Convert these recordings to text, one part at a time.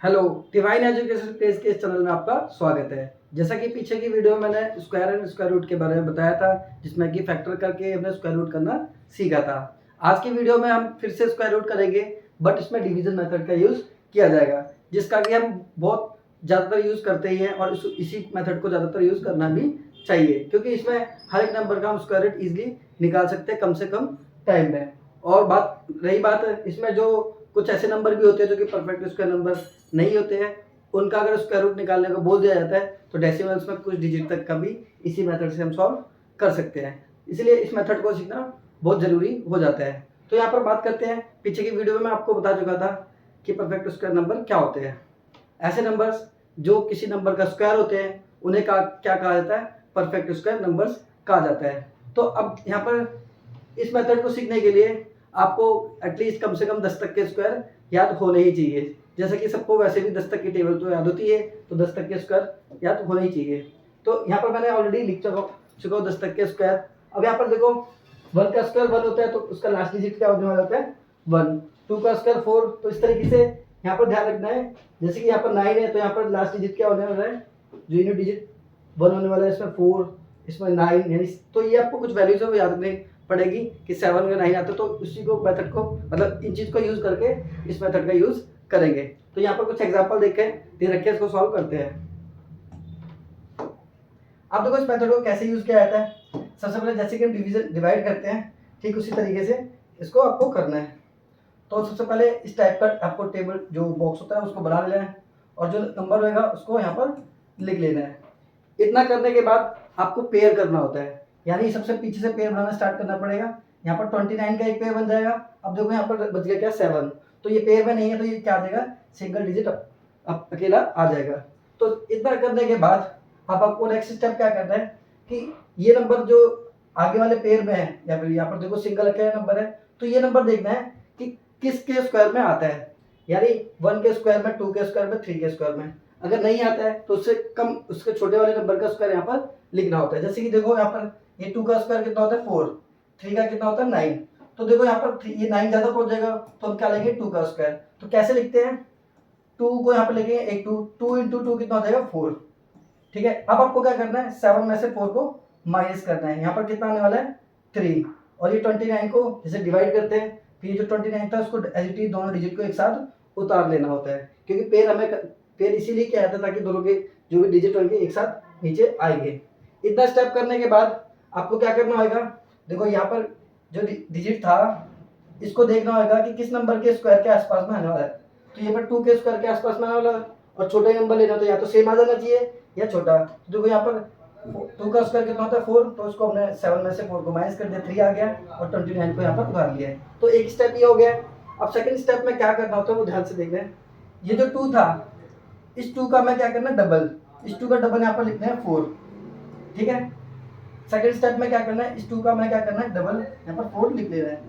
Hello, divine education page के इस channel में आपका स्वागत है। जैसा कि पीछे की वीडियो में मैंने स्क्वायर एंड स्क्वायर रूट के बारे में बताया था, जिसमें कि फैक्टर करके हमने स्क्वायर रूट करना सीखा था। आज की वीडियो में हम फिर से स्क्वायर रूट करेंगे, बट इसमें डिवीजन मेथड का यूज़ किया जाएगा, जिसका कि हम बहुत ज़्यादातर यूज़ करते ही हैं और इसी मेथड को ज़्यादातर यूज़ करना भी चाहिए, क्योंकि इसमें हर एक नंबर का हम स्क्वायर रूट ईजिली निकाल सकते हैं कम से कम टाइम में। और बात रही बात इसमें जो कुछ ऐसे नंबर भी होते हैं जो कि परफेक्ट स्क्वायर नंबर नहीं होते हैं, उनका अगर स्क्वायर रूट निकालने को बोल दिया जाता है तो डेसिमल्स में कुछ डिजिट तक का भी इसी मेथड से हम सॉल्व कर सकते हैं। इसलिए इस मेथड को सीखना बहुत ज़रूरी हो जाता है। तो यहाँ पर बात करते हैं, पीछे की वीडियो में मैं आपको बता चुका था कि परफेक्ट स्क्वायर नंबर क्या होते हैं। ऐसे नंबर्स जो किसी नंबर का स्क्वायर होते हैं उन्हें क्या कहा जाता है, परफेक्ट स्क्वायर नंबर्स कहा जाता है। तो अब यहाँ पर इस मेथड को सीखने के लिए आपको एटलीस्ट कम से कम 10 तक के स्क्वायर याद होने ही चाहिए। जैसे कि सबको वैसे भी 10 तक की टेबल तो याद होती है, तो 10 तक के स्क्वायर याद होने ही चाहिए। तो यहाँ पर मैंने ऑलरेडी लिख चुका हूँ 10 तक के स्क्वायर। अब यहाँ पर देखो 1 का स्क्वायर 1 होता है, तो उसका लास्ट डिजिट क्या होने वाला होता है 1। 2 का स्क्वायर 4। तो इस तरीके से यहाँ पर ध्यान रखना है। जैसे कि यहाँ पर 9 है, तो यहाँ पर लास्ट डिजिट क्या होने वाला है, जो यूनिट डिजिट 1 होने वाला है, इसमें 4, इसमें 9, यानी तो ये आपको कुछ वैल्यूज है याद रखनी पड़ेगी कि 7 में 9 आता है, तो उसी को मेथड को मतलब इन चीज़ को यूज़ करके इस मेथड का यूज़ करेंगे। तो यहाँ पर कुछ एग्जांपल दे रखे हैं, इसको सॉल्व करते हैं। अब देखो इस मेथड को कैसे यूज़ किया जाता है। सबसे पहले जैसे कि हम डिवाइड करते हैं, ठीक उसी तरीके से इसको आपको करना है। तो सबसे पहले इस टाइप का आपको टेबल जो बॉक्स होता है उसको बना लेना है, और जो नंबर होगा उसको यहाँ पर लिख लेना है। इतना करने के बाद आपको पेयर करना होता है, यानी सबसे पीछे से पेयर बनाना स्टार्ट करना पड़ेगा। यहाँ पर 29 का एक पेयर बन जाएगा। अब देखो यहाँ पर बच गया क्या 7, तो ये पेयर में नहीं है, तो ये क्या आ जाएगा, सिंगल डिजिट अब अकेला आ जाएगा। तो इतना करने के बाद अब आपको नेक्स्ट स्टेप क्या करना है कि ये नंबर जो आगे वाले पेयर में है, या फिर यहाँ पर देखो सिंगल अकेला नंबर है, तो ये नंबर देखना है कि किसके स्क्वायर में आता है, यानी 1 के स्क्वायर में, 2 के स्क्वायर में, 3 के स्क्वायर में। अगर नहीं आता है तो उससे कम उसके छोटे वाले नंबर का स्क्वायर यहाँ पर लिखना होता है। जैसे कि देखो यहाँ पर ये 2 का स्क्वायर कितना होता है 4, 3 का कितना होता है 9। तो देखो यहाँ पर ये 9 ज्यादा पहुंच जाएगा, तो हम क्या लेंगे 2 का स्क्वायर। तो कैसे लिखते हैं, 2 को यहाँ पर लिखेंगे एक 2, 2 इंटू 2 कितना हो जाएगा 4। ठीक है, अब आपको क्या करना है, 7 में से 4 को माइनस करना है। यहाँ पर कितना आने वाला है 3, और ये 29 को जैसे डिवाइड करते हैं, फिर ये जो 29 था उसको एज इट इज दोनों डिजिट को एक साथ उतार लेना होता है, क्योंकि पेयर इसीलिए किया जाता है ताकि दोनों के जो भी डिजिट होंगे एक साथ नीचे आएंगे। इतना स्टेप करने के बाद आपको क्या करना होगा, देखो यहाँ पर जो डिजिट था इसको देखना होगा कि किस नंबर के स्क्वायर के आसपास में आने वाला है। तो यहाँ पर 2 के स्क्वायर के आसपास में आने वाला है, और छोटा नंबर लेना, तो या तो सेम आ जाना चाहिए या छोटा। तो देखो यहाँ पर 2 का स्क्वायर कितना होता है 4, तो उसको हमने 7 में से 4 को माइनस कर दिया, 3 आ गया, और 29 को यहाँ पर उतार लिया है। तो एक स्टेप ये हो गया। अब सेकंड स्टेप में क्या करना होता है वो ध्यान से देखना है। ये जो 2 था, इस 2 का मैं क्या करना है डबल, इस 2 का डबल यहाँ पर लिखना है 4। ठीक है, सेकंड स्टेप में क्या करना है, इस 2 का मैं क्या करना है डबल यहाँ पर 4 लिख लेना है।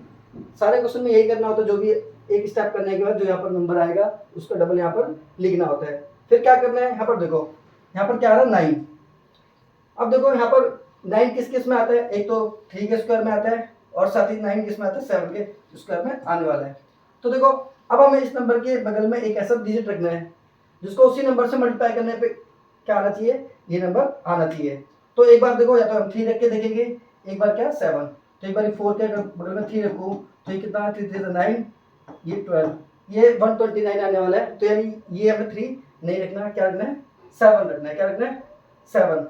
सारे क्वेश्चन में यही करना होता है, जो भी एक स्टेप करने के बाद जो यहाँ पर नंबर आएगा उसका डबल यहाँ पर लिखना होता है। फिर क्या करना है, यहाँ पर देखो यहाँ पर क्या आ रहा है 9। अब देखो यहाँ पर 9 किस किस में आता है, एक तो 3 के स्क्वायर में आता है, और साथ ही 9 किस में आता है 7 के स्क्वायर में आने वाला है। तो देखो अब हमें इस नंबर के बगल में एक ऐसा डिजिट रखना है जिसको उसी नंबर से मल्टीप्लाई करने पे क्या आना चाहिए, ये नंबर आना चाहिए। तो एक बार देखो, या तो हम 3 रख के देखेंगे, एक बार क्या 7, तो एक बार 4 के बगल में 3 रखूँ तो ये कितना 3 3 9, ये 12, ये 129 आने वाला है। तो यानी ये हमें 3 नहीं रखना, क्या रखना है 7 रखना है, क्या रखना है 7।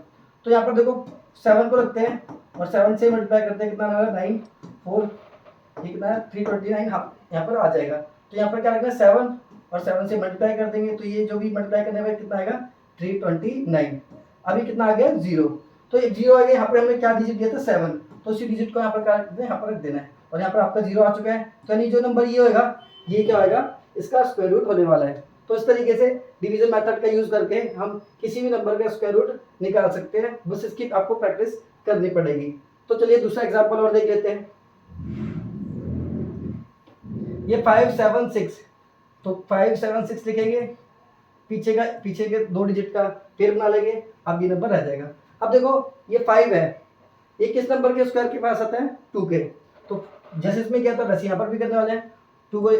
तो यहाँ पर देखो 7 को रखते हैं और 7 से मल्टीप्लाई करते हैं, कितना आने वाला 9 4, ये कितना है 329 यहाँ पर आ जाएगा। तो यहाँ पर क्या रखना है 7, और 7 से मल्टीप्लाई कर देंगे, तो ये जो भी मल्टीप्लाई करने में कितना आएगा 329। अभी कितना आ गया 0, तो ये 0 आ गया। यहाँ पर हमने क्या डिजिट दिया था 7, तो उसी डिजिट को यहाँ पर क्या रखना है, यहाँ पर रख देना है, और यहाँ पर आपका 0 आ चुका है। तो यानी जो नंबर ये होगा ये क्या होगा, इसका स्क्वायर रूट होने वाला है। तो इस तरीके से डिवीजन मेथड का यूज करके हम किसी भी नंबर का स्क्वायर रूट निकाल सकते हैं, बस इसकी आपको प्रैक्टिस करनी पड़ेगी। तो चलिए दूसरा एग्जांपल और देख लेते हैं। ये 5 7 6, तो 5 7 6 लिखेंगे, पीछे के 2 डिजिट का पेयर बना लेंगे, अब ये नंबर रह जाएगा। अब देखो ये 5 है, ये किस नंबर के स्क्वायर के पास आता है 2 के। तो जैसे इसमें क्या था वैसे यहाँ पर भी करने वाले हैं, 2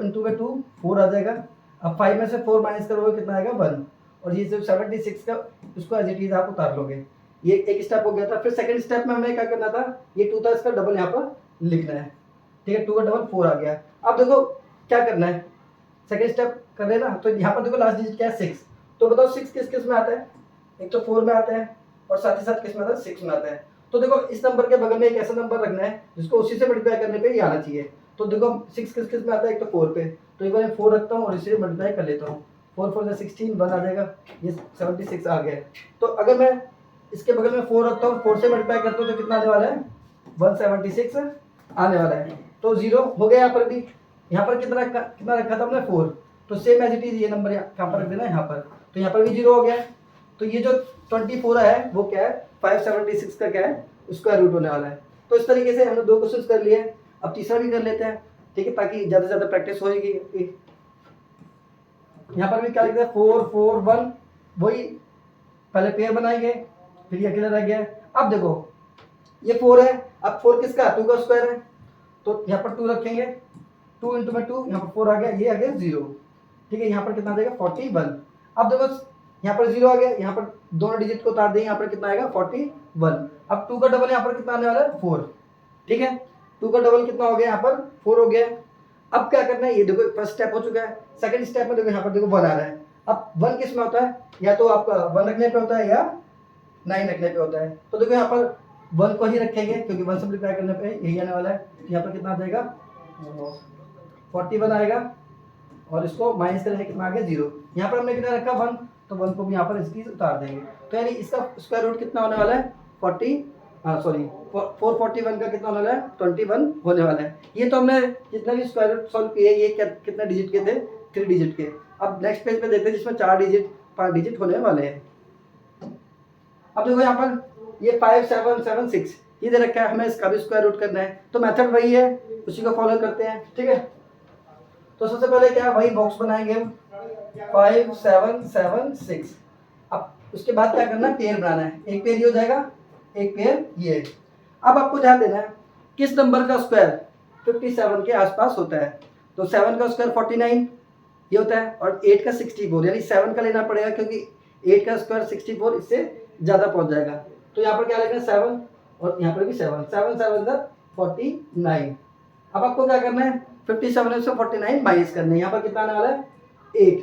इंटू 2 4 आ जाएगा। अब 5 में से 4 माइनस करोगे कितना आएगा 1, और ये जो 76 का उसको एज इट इज आप उतार लोगे। ये एक स्टेप हो गया था। फिर सेकंड स्टेप में हमें क्या करना था, ये 2 था इसका डबल यहाँ पर लिखना है, ठीक है, 2 का डबल 4 आ गया। अब देखो क्या करना है, सेकंड स्टेप कर रहे हैं ना, तो यहाँ पर देखो लास्ट डिजिट क्या है 6, तो बताओ 6 किस किस में आता है, एक तो 4 में आता है और साथ ही साथ किस में आता है 6 में आता है। तो देखो इस नंबर के बगल में एक ऐसा नंबर रखना है जिसको उसी से मल्टीप्लाई करने पे ये आना चाहिए। तो देखो 6 किस किस में आता है, एक तो 4 पे, तो एक बार 4 रखता हूँ और इसे मल्टीप्लाई कर लेता हूँ, 4 4 से 16 1 आ जाएगा, ये 76 आ गया। तो अगर मैं इसके बगल में 4 रखता हूँ, 4 से मल्टीप्लाई करता हूँ तो कितना आने वाला है 176 आने वाला है। तो 0 हो गया। यहाँ पर भी, यहाँ पर कितना रखा था हमने 4, तो सेम एज इट इज ये नंबर यहाँ पर रख देना यहाँ पर, तो यहाँ पर भी 0 हो गया। तो ये जो 24 है वो क्या है 576 का क्या है उसका रूट होने वाला है। तो इस तरीके से हमने 2 क्वेश्चन कर लिए, अब तीसरा भी कर लेते हैं, ठीक है, ताकि ज़्यादा से ज़्यादा प्रैक्टिस होगी। यहाँ पर भी क्या लिखते हैं 4 4 1, वही पहले पेयर बनाएंगे, फिर ये अकेला रह गया। अब देखो ये 4 है, अब 4 किसका 2 का स्क्वायर है, तो यहाँ पर 2 रखेंगे, 2 इंटू में 2, यहाँ पर 4 आ गया, ये आ गया 0, ठीक है, यहाँ पर कितना आ जाएगा 41। अब देखो यहाँ पर 0 आ गया, यहाँ पर दोनों डिजिट को उतार देंगे, यहाँ पर कितना आएगा 41। अब 2 का डबल यहाँ पर कितना आने वाला है 4, ठीक है, 2 का डबल कितना हो गया यहाँ पर 4 हो गया। अब क्या करना है, ये देखो फर्स्ट स्टेप हो चुका है। सेकंड स्टेप में देखो यहाँ पर देखो 1 आ रहा है। अब 1 किस में होता है, या तो आपका 1 रखने पे होता है या 9 रखने पे होता है। तो देखो यहाँ पर 1 को ही रखेंगे क्योंकि 1 से मल्टीप्लाई करने पे यही आने वाला है। तो यहाँ पर कितना आ जाएगा 41 आएगा, और इसको माइनस करेंगे कितना आ गया 0। यहाँ पर हमने कितना रखा 1, तो 1 को भी यहाँ पर इसकी उतार देंगे। तो यानी इसका स्क्वायर रूट कितना होने वाला है 441 का कितना होने वाला है 21 होने वाला है। ये तो हमने जितना भी स्क्वायर रूट सॉल्व किए ये कितना डिजिट के थे 3 डिजिट के। अब नेक्स्ट पेज पे देखते हैं जिसमें 4 डिजिट 5 डिजिट होने वाले हैं। अब देखो यहाँ पर ये 5 7 7 6 ये दे रखा है, हमें इसका भी स्क्वायर रूट करना है, तो मेथड वही है, उसी को फॉलो करते हैं, ठीक है। तो सबसे पहले क्या वही बॉक्स बनाएंगे हम 5 7 7 6। अब उसके बाद क्या करना है पेयर बनाना है, एक पेयर ये हो जाएगा, एक पेयर ये। अब आपको ध्यान देना है किस नंबर का स्क्वायर 57 के आसपास होता है। तो 7 का स्क्वायर 49 ये होता है, और 8 का 64, यानी 7 का लेना पड़ेगा क्योंकि 8 का स्क्वायर 64 इससे ज़्यादा पहुंच जाएगा। तो यहाँ पर क्या लिखना है 7, और यहाँ पर भी 7 7 7 49। अब आपको क्या करना है 57 से 49 माइनस करना है, यहाँ पर कितना आने वाला है 8,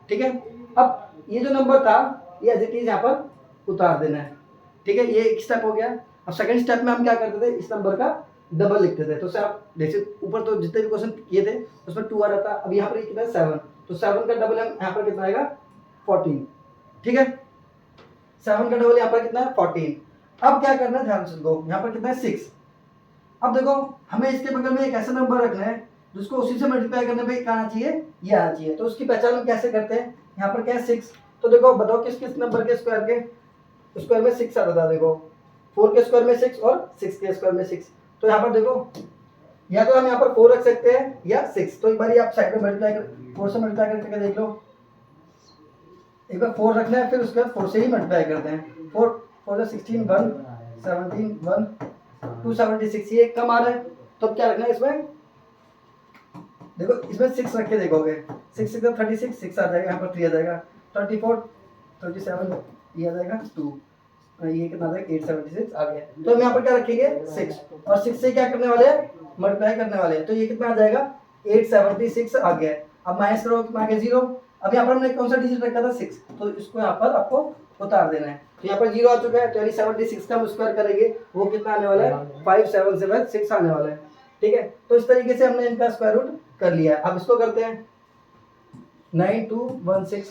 ठीक है। अब ये जो नंबर था ये एज इट इज यहाँ पर उतार देना है, ठीक है, ये एक स्टेप हो गया। अब सेकंड स्टेप में हम क्या करते थे इस नंबर का डबल लिखते थे। तो आप जैसे ऊपर तो जितने भी क्वेश्चन किए थे उसमें 2 आ रहा था, अब यहाँ पर कितना है 7, तो 7 का डबल यहाँ पर कितना आएगा 14, ठीक है, 7 का डबल यहाँ पर कितना है 14। अब क्या करना है ध्यान से देखो यहाँ पर कितना है 6। अब देखो हमें इसके बगल में एक ऐसा नंबर रखना है जिसको उसी से मल्टीप्लाई करने पे क्या आना चाहिए ये आना चाहिए। तो उसकी पहचान हम कैसे करते हैं, यहाँ पर क्या है 6, तो देखो बताओ किस किस नंबर के स्क्वायर में 6 आता था। देखो 4 के स्क्वायर में 6 और 6 के स्क्वायर में 6। तो यहाँ पर देखो या तो हम यहाँ पर 4 रख सकते हैं या 6। तो एक बार आप साइड में मल्टीप्लाई कर 4 से मल्टीप्लाई करके देख लो, एक बार 4 रखना है फिर उसके बाद 4 से ही मल्टीप्लाई करते हैं। 4 4 से 16 1 17 1 276, ये कम आ रहा है तो अब क्या रखना है इसमें, देखो इसमें 6 रख के देखोगे 6 6 36 6 आ जाएगा, यहाँ पर 3 आ जाएगा, 24 37 ये आ जाएगा 2, ये कितना आ जाएगा 876 आ गया। तो हम यहाँ पर क्या रखेंगे 6, और 6 से क्या करने वाले हैं मल्टीप्लाई करने वाले हैं। तो ये कितना आ जाएगा 876 आ गया। अब माइनस करो कितना आ गया 0। अब यहाँ पर हमने कौन सा डिजिट रखा था 6, तो इसको यहाँ पर आपको उतार देना है। तो यहाँ पर 0 आ चुका है, तो यानी 76 का हम स्क्वायर करेंगे वो कितना आने वाला है 5776 आने वाला है, ठीक है। तो इस तरीके से हमने इनका स्क्वायर रूट कर लिया। अब इसको करते हैं 9216,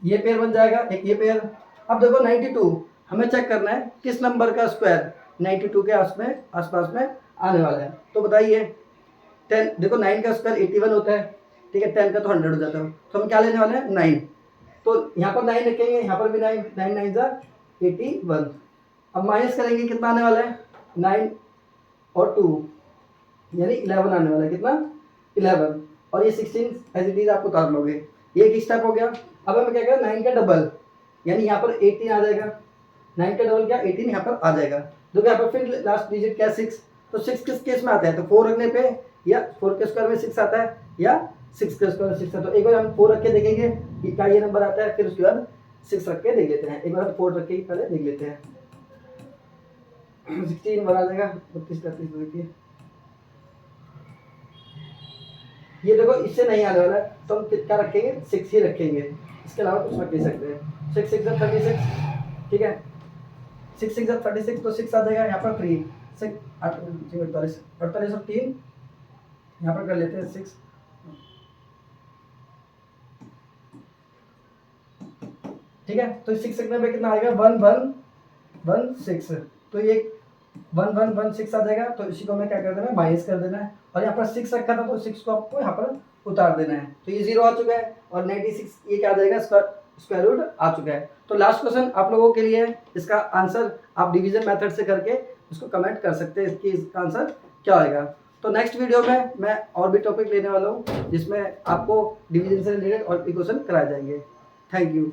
ये पेयर बन जाएगा, एक ये पेयर। अब देखो 92 हमें चेक करना है किस नंबर का स्क्वायर 92 के आसपास में आने वाला है। तो बताइए 10, देखो 9 का स्क्वायर 81 होता है, ठीक है, 10 का तो 100 हो जाता है। तो हम क्या लेने वाले हैं 9, तो यहाँ पर 9 रखेंगे, यहाँ पर भी 9 9 9 जा 81। अब माइनस करेंगे कितना आने वाला है 9 और 2 यानी 11 आने वाला है, कितना 11, और ये 16 एज इट इज आप उतार लोगे, ये एक स्टेप हो गया। अब हमें क्या करें 9 का डबल यानी यहाँ पर 18 आ जाएगा, 9 का डबल क्या 18 यहाँ पर आ जाएगा। देखो यहाँ पर फिर लास्ट डिजिट क्या 6, तो 6 किस केस में आता है, तो 4 रखने पे या 4 के स्क्वायर में 6 आता है या 6 का स्क्वायर 6 है, तो एक बार हम 4 रख के देखेंगे कि क्या ये नंबर आता है, फिर उसके बाद 6 रख के देख लेते हैं। एक बार 4 रख के पहले देख लेते हैं। 16 बना जाएगा 32 33 देखिए, ये देखो इससे नहीं आने वाला है, तो हम कितना रखेंगे 6 ही रखेंगे, इसके अलावा कुछ रख नहीं सकते हैं। 6 6 36, ठीक है, 6 6 36, तो 6 आ जाएगा यहाँ पर 3 6 48 48 और 3 यहाँ पर कर लेते हैं 6, ठीक है। तो 6 रखने पे कितना आएगा 1 1 1 6, तो ये 1 1 1 6 आ जाएगा। तो इसी को हमें क्या कर देना है, माइनस कर देना है, और यहाँ पर 6 रखा था तो 6 को आपको यहाँ पर उतार देना है, तो ये 0 आ चुका है, और 96 ये क्या आ जाएगा, स्क्वायर रूट आ चुका है। तो लास्ट क्वेश्चन आप लोगों के लिए, इसका आंसर आप डिवीजन मेथड से करके उसको कमेंट कर सकते हैं कि इसका आंसर क्या आएगा। तो नेक्स्ट वीडियो में मैं और भी टॉपिक लेने वाला हूँ जिसमें आपको डिवीजन से रिलेटेड और भी क्वेश्चन कराए जाएंगे। Thank you.